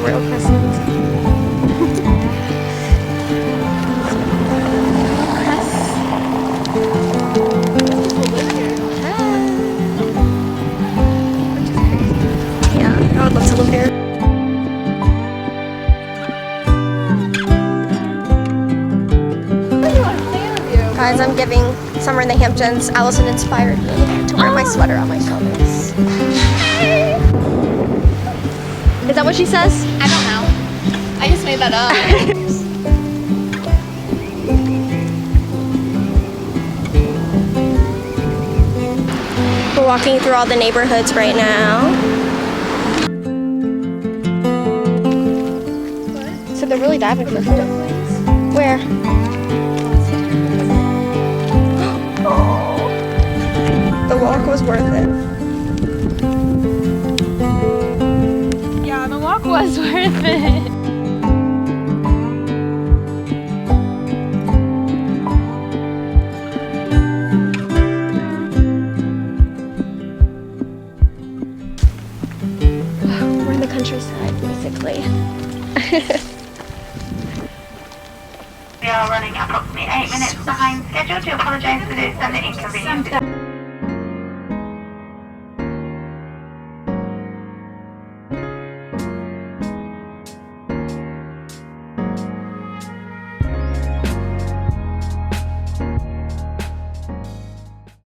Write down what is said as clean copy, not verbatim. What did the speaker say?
real presents. Yeah, I would love to live here. Guys, I'm giving summer in the Hamptons. Allison inspired me to wear my sweater on my shoulders. Is that what she says? I don't know. I just made that up. We're walking through all the neighborhoods right now. What? So they're really diving for food. Where? Oh, the walk was worth it. Yeah, the walk was worth it. We're in the countryside, basically. We are running approximately 8 minutes behind schedule. To apologise for this and the inconvenience.